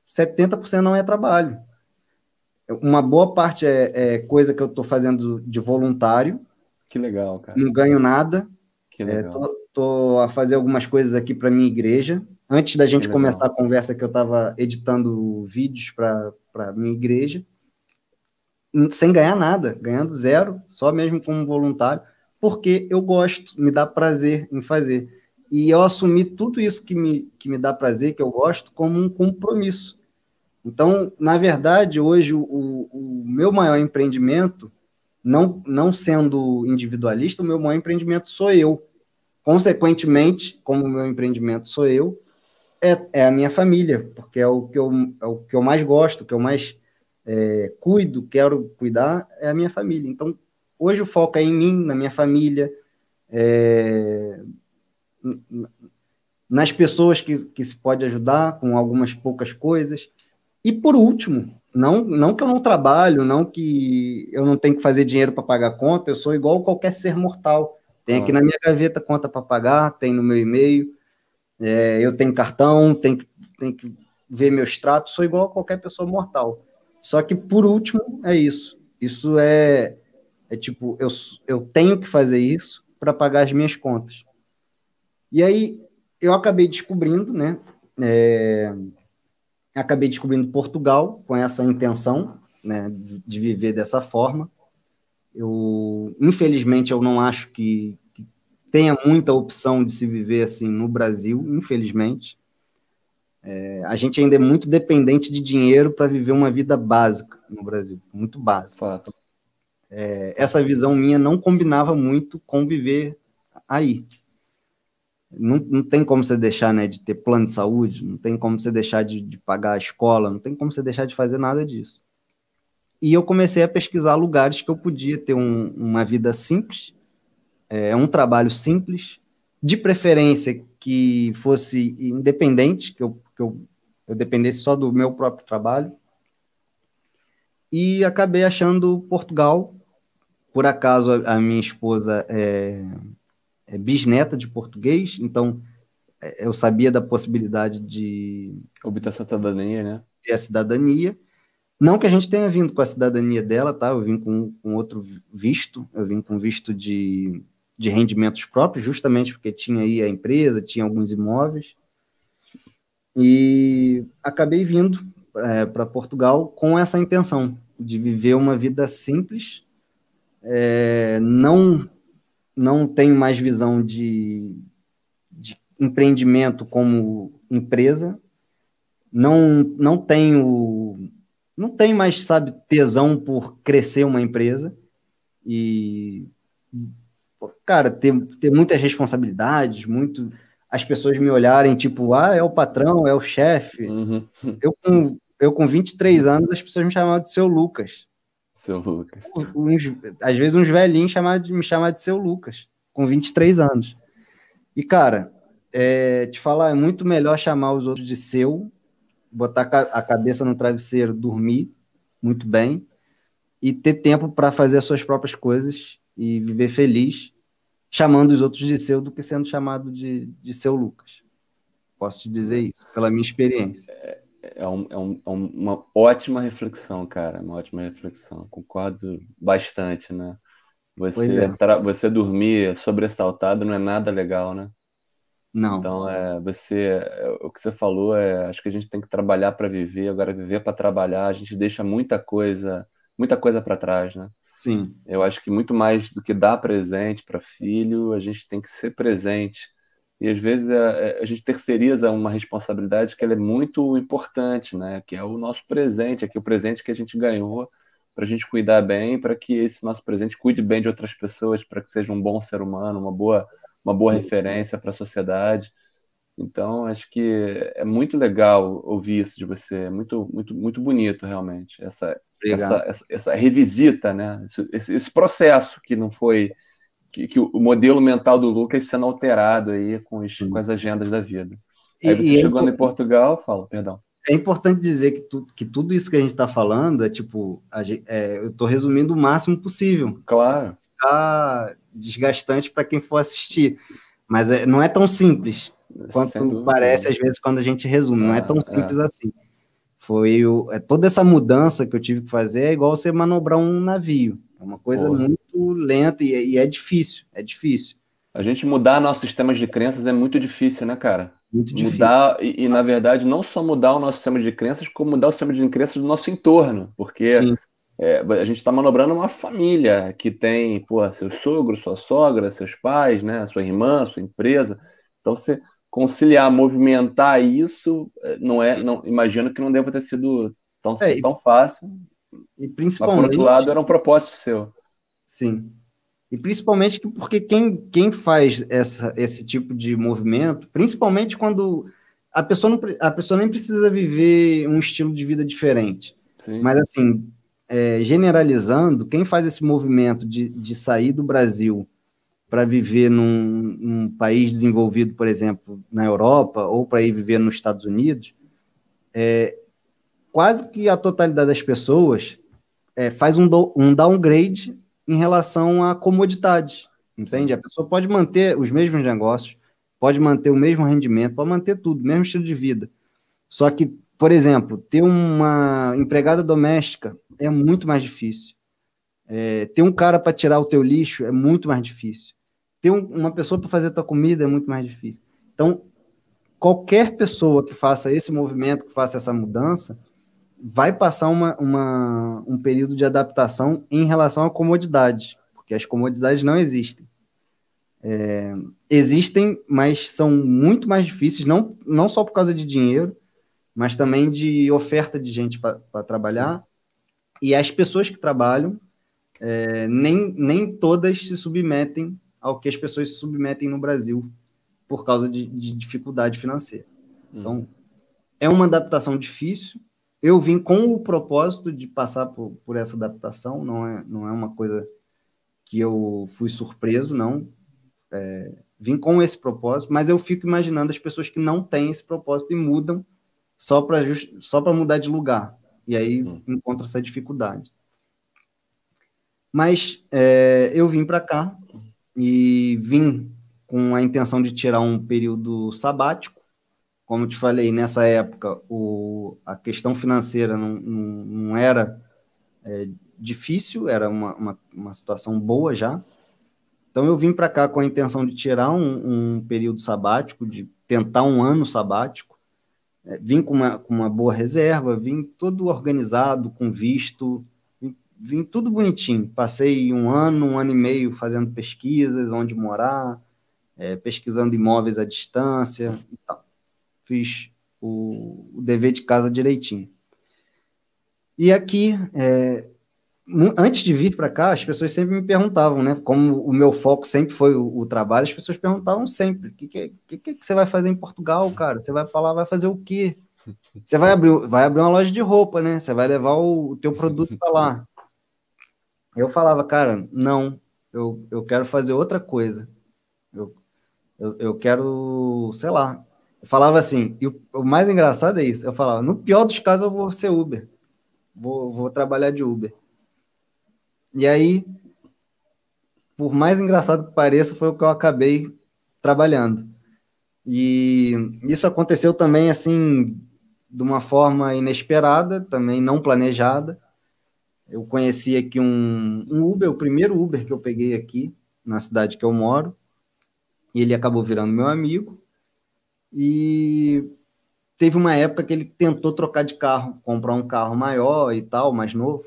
70% não é trabalho. Uma boa parte é coisa que eu estou fazendo de voluntário. Que legal, cara. Não ganho nada. Que legal. Estou a fazer algumas coisas aqui para minha igreja. Antes da gente começar a conversa, que eu estava editando vídeos para minha igreja, sem ganhar nada, ganhando zero, só mesmo como voluntário, porque eu gosto, me dá prazer em fazer. E eu assumi tudo isso que me dá prazer, que eu gosto, como um compromisso. Então, na verdade, hoje, o meu maior empreendimento, não sendo individualista, o meu maior empreendimento sou eu. Consequentemente, como o meu empreendimento sou eu, é a minha família, porque é o que eu mais gosto, o que eu mais cuido, quero cuidar, é a minha família. Então, hoje o foco é em mim, na minha família, nas pessoas que se pode ajudar com algumas poucas coisas. E por último, não que eu não trabalho, não que eu não tenho que fazer dinheiro para pagar conta, eu sou igual qualquer ser mortal. Tem aqui na minha gaveta conta para pagar, tem no meu e-mail, eu tenho cartão, tenho que ver meus tratos, sou igual a qualquer pessoa mortal. Só que, por último, é isso. Isso é tipo, eu tenho que fazer isso para pagar as minhas contas. E aí, eu acabei descobrindo, né? Acabei descobrindo Portugal com essa intenção, né, de viver dessa forma. Infelizmente, eu não acho que tenha muita opção de se viver assim no Brasil, infelizmente. A gente ainda é muito dependente de dinheiro para viver uma vida básica no Brasil, muito básica. Fato. Essa visão minha não combinava muito com viver aí. Não tem como você deixar, né, de ter plano de saúde, não tem como você deixar de pagar a escola, não tem como você deixar de fazer nada disso. E eu comecei a pesquisar lugares que eu podia ter uma vida simples, um trabalho simples, de preferência que fosse independente, que eu dependesse só do meu próprio trabalho. E acabei achando Portugal. Por acaso, a minha esposa é bisneta de português, então eu sabia da possibilidade de obter cidadania, né? Ter a cidadania. Não que a gente tenha vindo com a cidadania dela, tá? Eu vim com outro visto, eu vim com visto de rendimentos próprios, justamente porque tinha aí a empresa, tinha alguns imóveis, e acabei vindo para Portugal com essa intenção de viver uma vida simples. Não tenho mais visão de empreendimento como empresa, não tenho mais, sabe, tesão por crescer uma empresa e, cara, ter muitas responsabilidades, as pessoas me olharem, tipo, ah, é o patrão, é o chefe. Uhum. Eu com 23 anos, as pessoas me chamavam de seu Lucas. Seu Lucas. Às vezes uns velhinhos me chamavam de seu Lucas, com 23 anos. E, cara, te falar, é muito melhor chamar os outros de seu, botar a cabeça no travesseiro, dormir muito bem e ter tempo para fazer as suas próprias coisas e viver feliz, chamando os outros de seu do que sendo chamado de seu Lucas. Posso te dizer isso, pela minha experiência. Uma ótima reflexão, cara. Uma ótima reflexão. Concordo bastante, né? Pois é. Você dormir sobressaltado não é nada legal, né? Não. Então, o que você falou acho que a gente tem que trabalhar para viver, agora viver para trabalhar, a gente deixa muita coisa para trás, né? Sim. Eu acho que muito mais do que dar presente para filho, a gente tem que ser presente. E às vezes a gente terceiriza uma responsabilidade que ela é muito importante, né? Que é o nosso presente, aqui o presente que a gente ganhou para a gente cuidar bem, para que esse nosso presente cuide bem de outras pessoas, para que seja um bom ser humano, uma boa referência para a sociedade. Então, acho que é muito legal ouvir isso de você, é muito, muito, muito bonito, realmente, essa revisita, né? Esse processo que não foi, que o modelo mental do Lucas sendo alterado aí com as agendas da vida. Aí você chegando em Portugal, fala, perdão. É importante dizer que tudo isso que a gente está falando é tipo, eu estou resumindo o máximo possível. Claro. Ficar desgastante para quem for assistir. Mas não é tão simples quanto parece às vezes quando a gente resume. Não é tão simples assim. Toda essa mudança que eu tive que fazer é igual você manobrar um navio. É uma coisa muito lenta e é difícil. É difícil. A gente mudar nossos sistemas de crenças é muito difícil, né, cara? Muito difícil. Mudar, na verdade, não só mudar o nosso sistema de crenças, como mudar o sistema de crenças do nosso entorno. Porque a gente está manobrando uma família que tem, seus sogros, sua sogra, seus pais, né, sua irmã, sua empresa. Então, você conciliar, movimentar isso, imagino que não deva ter sido tão fácil. E principalmente, mas, por outro lado, era um propósito seu. Sim. E principalmente porque quem faz esse tipo de movimento, principalmente quando a pessoa nem precisa viver um estilo de vida diferente. Sim. Mas, assim, generalizando, quem faz esse movimento de sair do Brasil para viver num país desenvolvido, por exemplo, na Europa, ou para ir viver nos Estados Unidos, quase que a totalidade das pessoas faz um downgrade em relação à comodidade, entende? Sim. A pessoa pode manter os mesmos negócios, pode manter o mesmo rendimento, pode manter tudo, o mesmo estilo de vida. Só que, por exemplo, ter uma empregada doméstica é muito mais difícil. Ter um cara para tirar o teu lixo é muito mais difícil. Ter uma pessoa para fazer a tua comida é muito mais difícil. Então, qualquer pessoa que faça esse movimento, que faça essa mudança, vai passar um período de adaptação em relação à comodidade, porque as comodidades não existem. Existem, mas são muito mais difíceis, não só por causa de dinheiro, mas também de oferta de gente para trabalhar. Sim. E as pessoas que trabalham, nem todas se submetem ao que as pessoas se submetem no Brasil, por causa de dificuldade financeira. Então, é uma adaptação difícil. Eu vim com o propósito de passar por essa adaptação, não é uma coisa que eu fui surpreso, não. Vim com esse propósito, mas eu fico imaginando as pessoas que não têm esse propósito e mudam só para mudar de lugar. E aí encontro essa dificuldade. Mas eu vim para cá e vim com a intenção de tirar um período sabático. Como eu te falei, nessa época, a questão financeira não era difícil, era uma situação boa já. Então, eu vim para cá com a intenção de tirar um período sabático, de tentar um ano sabático. Vim com uma boa reserva, vim todo organizado, com visto, vim tudo bonitinho. Passei um ano e meio fazendo pesquisas, onde morar, pesquisando imóveis à distância e tal. Fiz o dever de casa direitinho. E aqui, antes de vir para cá, as pessoas sempre me perguntavam, né? Como o meu foco sempre foi o trabalho, as pessoas perguntavam sempre: o que você vai fazer em Portugal, cara? Você vai para lá, vai fazer o quê? Você vai abrir uma loja de roupa, né? Você vai levar o teu produto para lá. Eu falava, cara, não, eu quero fazer outra coisa. Eu quero, sei lá. Eu falava assim, e o mais engraçado é isso. Eu falava, no pior dos casos, eu vou ser Uber. Vou trabalhar de Uber. E aí, por mais engraçado que pareça, foi o que eu acabei trabalhando. E isso aconteceu também, assim, de uma forma inesperada, também não planejada. Eu conheci aqui um Uber, o primeiro Uber que eu peguei aqui, na cidade que eu moro, e ele acabou virando meu amigo. E teve uma época que ele tentou trocar de carro, comprar um carro maior e tal, mais novo,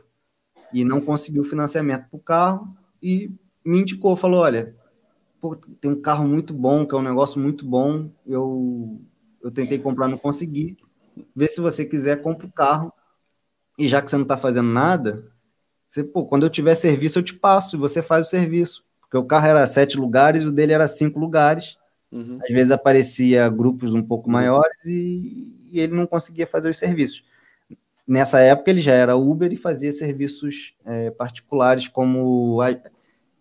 e não conseguiu financiamento para o carro, e me indicou, falou, olha, pô, tem um carro muito bom, que é um negócio muito bom, eu tentei comprar, não consegui, vê se você quiser, compra o carro, e já que você não está fazendo nada, pô, quando eu tiver serviço, eu te passo, e você faz o serviço, porque o carro era 7 lugares, e o dele era 5 lugares, às vezes aparecia grupos um pouco maiores, e ele não conseguia fazer os serviços. Nessa época ele já era Uber e fazia serviços particulares, como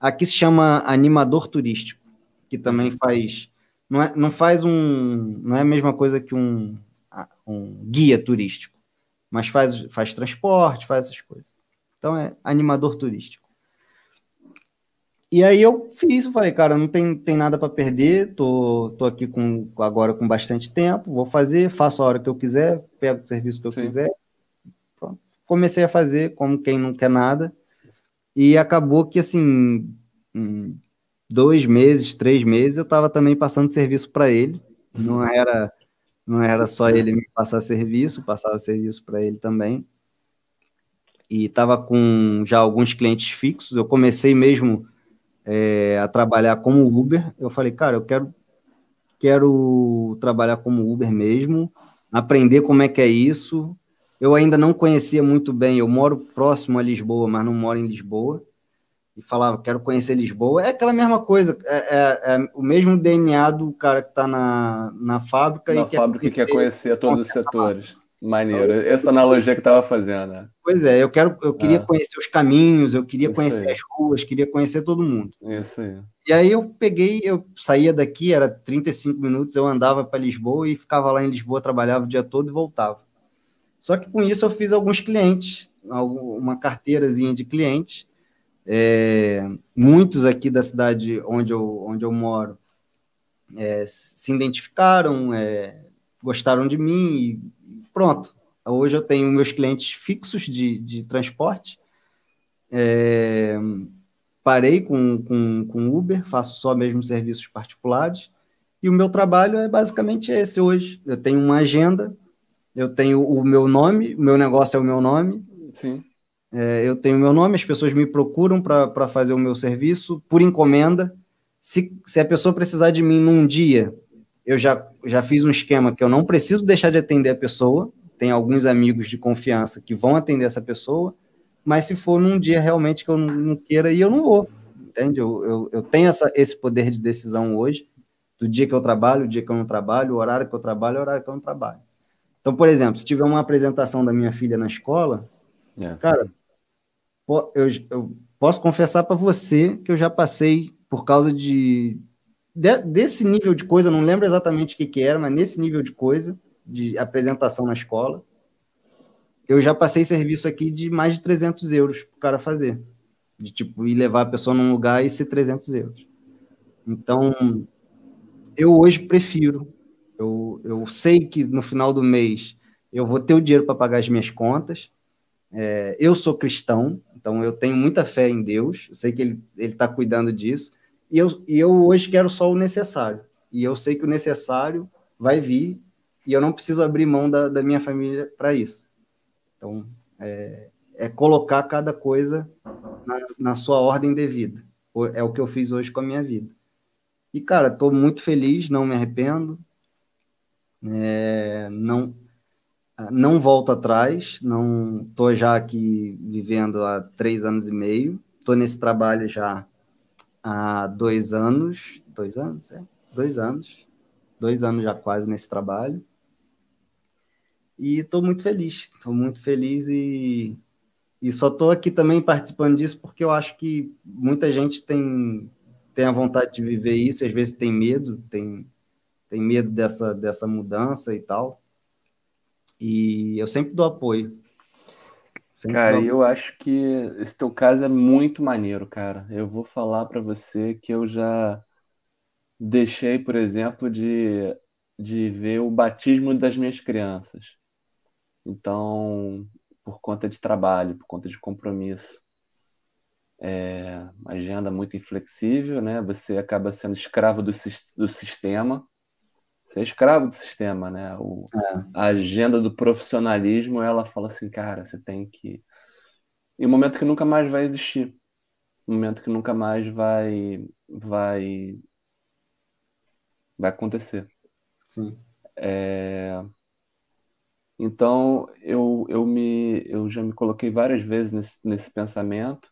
aqui se chama animador turístico, que também faz, não é a mesma coisa que um guia turístico, mas faz transporte, faz essas coisas. Então é animador turístico. E aí eu fiz, eu falei, cara, não tem nada para perder, tô aqui agora com bastante tempo, vou fazer, faço a hora que eu quiser, pego o serviço que eu quiser. Pronto. Comecei a fazer como quem não quer nada, e acabou que, assim, em 2 meses, 3 meses, eu estava também passando serviço para ele, não era só ele me passar serviço, passava serviço para ele também, e estava com já alguns clientes fixos, eu comecei mesmo a trabalhar como Uber, eu falei, cara, eu quero trabalhar como Uber mesmo, aprender como é que é isso. Eu ainda não conhecia muito bem, eu moro próximo a Lisboa, mas não moro em Lisboa, e falava, quero conhecer Lisboa. É aquela mesma coisa, é o mesmo DNA do cara que está na fábrica Na e fábrica quer conhecer todos os setores. Maneiro. Essa eu, analogia que estava fazendo, né? pois é, eu queria conhecer os caminhos, eu queria Isso conhecer aí. as ruas, queria conhecer todo mundo. Isso aí. E aí eu saía daqui, era 35 minutos, eu andava para Lisboa e ficava lá em Lisboa, trabalhava o dia todo e voltava. Só que com isso eu fiz alguns clientes, uma carteirazinha de clientes, muitos aqui da cidade onde eu moro se identificaram, gostaram de mim e pronto. Hoje eu tenho meus clientes fixos de transporte, parei com Uber, faço só mesmo serviços particulares, e o meu trabalho é basicamente esse hoje. Eu tenho uma agenda, eu tenho o meu nome, o meu negócio é o meu nome, Sim. eu tenho o meu nome, as pessoas me procuram para fazer o meu serviço por encomenda. Se a pessoa precisar de mim num dia, eu já fiz um esquema que eu não preciso deixar de atender a pessoa, tem alguns amigos de confiança que vão atender essa pessoa, mas se for num dia realmente que eu não queira, eu não vou, entende? Eu tenho esse poder de decisão hoje, do dia que eu trabalho, o dia que eu não trabalho, o horário que eu trabalho, o horário que eu não trabalho. Então, por exemplo, se tiver uma apresentação da minha filha na escola, cara, eu posso confessar para você que eu já passei por causa desse nível de coisa, não lembro exatamente o que era, mas nesse nível de coisa, de apresentação na escola, eu já passei serviço aqui de mais de 300 euros para o cara fazer. De tipo, ir levar a pessoa num lugar e ser 300 euros. Então, eu hoje prefiro. Eu sei que no final do mês eu vou ter o dinheiro para pagar as minhas contas. Eu sou cristão, então eu tenho muita fé em Deus. Eu sei que Ele está cuidando disso. E eu hoje quero só o necessário. E eu sei que o necessário vai vir e eu não preciso abrir mão da minha família para isso. Então, é colocar cada coisa na sua ordem devida. É o que eu fiz hoje com a minha vida. E, cara, estou muito feliz, não me arrependo. Não, Não volto atrás, não estou já aqui vivendo há 3 anos e meio, estou nesse trabalho já há 2 anos, 2 anos, 2 anos já quase nesse trabalho, e estou muito feliz e só estou aqui também participando disso porque eu acho que muita gente tem a vontade de viver isso, às vezes tem medo dessa mudança e tal, e eu sempre dou apoio, sempre Cara, dou e apoio. eu acho que esse teu caso é muito maneiro, cara. Eu vou falar pra você que eu já deixei, por exemplo, de ver o batismo das minhas crianças. Então, por conta de trabalho, por conta de compromisso, agenda muito inflexível, né? Você acaba sendo escravo do sistema. Você é escravo do sistema, né? A agenda do profissionalismo, ela fala assim, cara, você tem que... Em um momento que nunca mais vai existir. Um momento que nunca mais vai acontecer. Sim, Então, eu já me coloquei várias vezes nesse pensamento,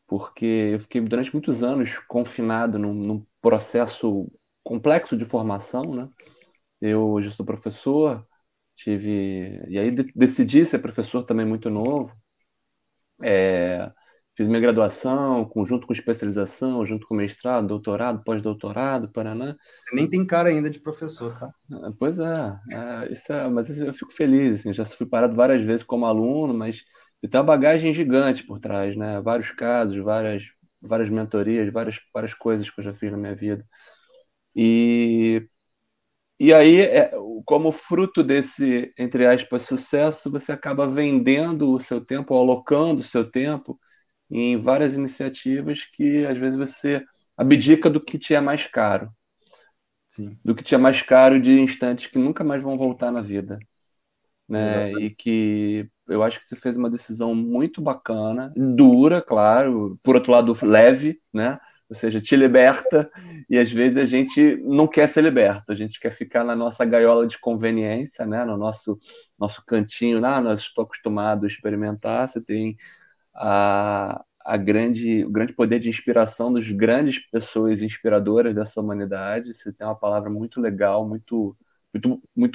porque eu fiquei durante muitos anos confinado num processo complexo de formação, né? Eu hoje sou professor, e aí decidi ser professor também muito novo. Fiz minha graduação, junto com especialização, junto com mestrado, doutorado, pós-doutorado, Paraná. você nem tem cara ainda de professor, tá? Pois mas eu fico feliz, assim, já fui parado várias vezes como aluno, mas eu tenho uma bagagem gigante por trás, né? Vários casos, várias mentorias, várias coisas que eu já fiz na minha vida. E, e aí, como fruto desse, entre aspas, sucesso, você acaba vendendo o seu tempo, alocando o seu tempo em várias iniciativas que às vezes você abdica do que te é mais caro, Sim, de instantes que nunca mais vão voltar na vida, né? E exatamente. que eu acho que você fez uma decisão muito bacana, dura, claro, por outro lado, leve, né? Ou seja, te liberta, e às vezes a gente não quer ser liberto, a gente quer ficar na nossa gaiola de conveniência, né? No nosso cantinho, nós estou acostumado a experimentar, você tem o grande poder de inspiração das grandes pessoas inspiradoras dessa humanidade. Você tem uma palavra muito legal, muito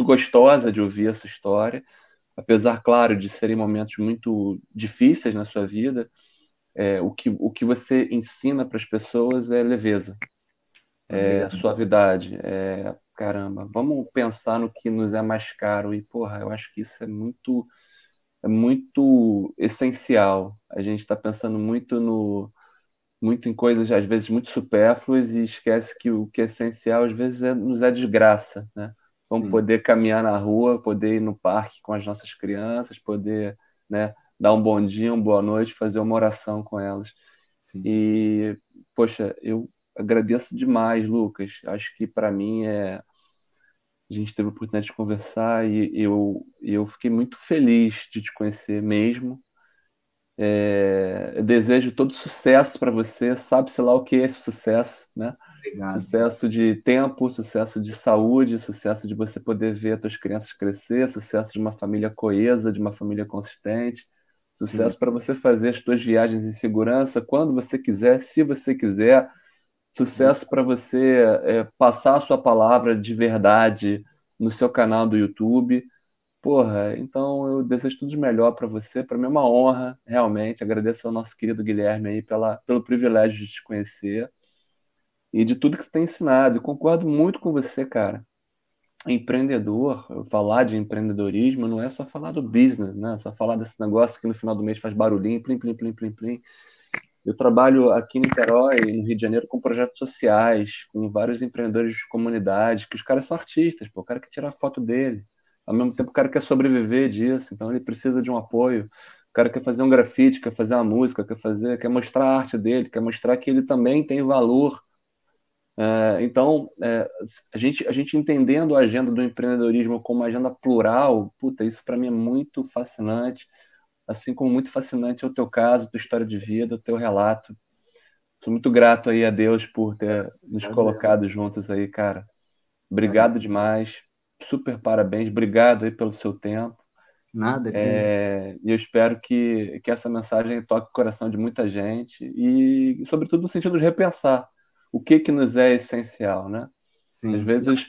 gostosa de ouvir essa história. Apesar, claro, de serem momentos muito difíceis na sua vida, o que você ensina para as pessoas é leveza, é Obrigado. suavidade, caramba, vamos pensar no que nos é mais caro. E, porra, eu acho que isso é muito essencial. A gente está pensando muito em coisas, às vezes, muito supérfluas e esquece que o que é essencial, às vezes, nos é desgraça, né? Vamos Sim, poder caminhar na rua, poder ir no parque com as nossas crianças, poder, né, dar um bom dia, uma boa noite, fazer uma oração com elas. sim. E, poxa, eu agradeço demais, Lucas. Acho que para mim a gente teve a oportunidade de conversar e eu fiquei muito feliz de te conhecer mesmo. Eu desejo todo sucesso para você, sabe-se lá o que é esse sucesso, né? Obrigado. Sucesso de tempo, sucesso de saúde, sucesso de você poder ver as tuas crianças crescer, sucesso de uma família coesa, de uma família consistente, Sim, sucesso para você fazer as tuas viagens em segurança, quando você quiser, se você quiser, sucesso para você passar a sua palavra de verdade no seu canal do YouTube. Porra, então eu desejo tudo de melhor para você. Para mim é uma honra, realmente. Agradeço ao nosso querido Guilherme aí pelo privilégio de te conhecer e de tudo que você tem ensinado. E concordo muito com você, cara. Empreendedor, falar de empreendedorismo não é só falar do business, né? Só falar desse negócio que no final do mês faz barulhinho, plim, plim, plim, plim, plim. Eu trabalho aqui em Niterói, no Rio de Janeiro, com projetos sociais, com vários empreendedores de comunidade, que os caras são artistas, pô, o cara quer tirar foto dele. Ao mesmo sim, tempo, o cara quer sobreviver disso, então ele precisa de um apoio. O cara quer fazer um grafite, quer fazer uma música, quer mostrar a arte dele, quer mostrar que ele também tem valor. Então, a gente entendendo a agenda do empreendedorismo como uma agenda plural, puta, isso para mim é muito fascinante, assim como muito fascinante é o teu caso, tua história de vida, o teu relato. Sou muito grato aí a Deus por ter nos obrigado. colocado juntos aí, cara. Valeu. Obrigado demais. Super parabéns. Obrigado aí pelo seu tempo. Nada, que isso. E eu espero que essa mensagem toque o coração de muita gente e, sobretudo, no sentido de repensar o que nos é essencial, né? Às Sim, vezes,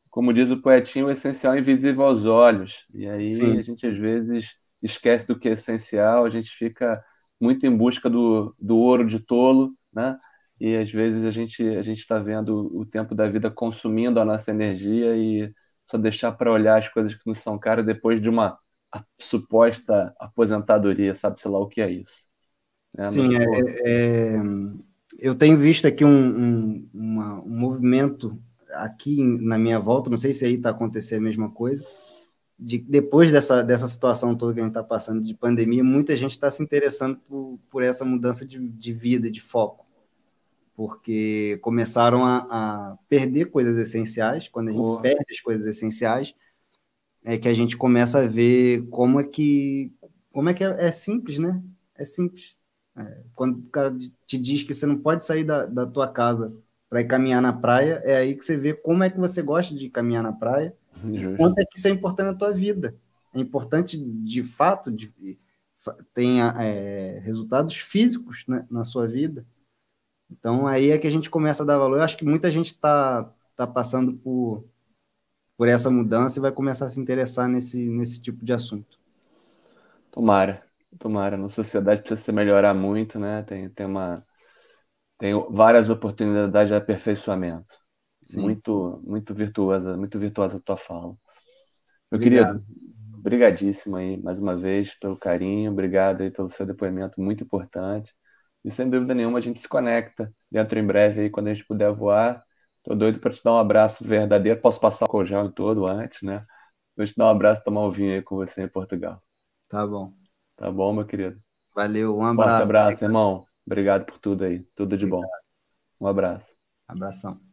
como diz o poetinho, o essencial é invisível aos olhos. E aí a sim, gente, às vezes, esquece do que é essencial, a gente fica muito em busca do ouro de tolo, né? E às vezes a gente está vendo o tempo da vida consumindo a nossa energia e só deixar para olhar as coisas que nos são caras depois de uma suposta aposentadoria, sabe-se lá o que é isso. Né? Mas, sim. pô, Eu tenho visto aqui um movimento aqui na minha volta, não sei se aí está acontecendo a mesma coisa, depois dessa situação toda que a gente está passando de pandemia, muita gente está se interessando por essa mudança de vida, de foco, porque começaram a perder coisas essenciais. Quando a gente pô, perde as coisas essenciais, é que a gente começa a ver como é que é simples, né? É simples. Quando o cara te diz que você não pode sair da tua casa para ir caminhar na praia, é aí que você vê como é que você gosta de caminhar na praia, o justo. quanto é que isso é importante na tua vida. É importante, de fato, tenha resultados físicos, né, na sua vida. Então, aí é que a gente começa a dar valor. Eu acho que muita gente tá passando por essa mudança e vai começar a se interessar nesse tipo de assunto. Tomara, tomara. Nossa sociedade precisa se melhorar muito, né? Tem várias oportunidades de aperfeiçoamento. Sim, Muito virtuosa a tua fala. Meu obrigado. querido, brigadíssimo aí mais uma vez pelo carinho, obrigado aí pelo seu depoimento muito importante. E sem dúvida nenhuma a gente se conecta dentro em breve aí quando a gente puder voar. Tô doido para te dar um abraço verdadeiro. Posso passar o álcool gel em todo antes, né? Vou te dar um abraço, tomar um vinho aí com você em Portugal. Tá bom. Tá bom, meu querido? Valeu, um Forte abraço. abraço, irmão. Obrigado por tudo aí. Tudo de bom. Obrigado. Um abraço. Abração.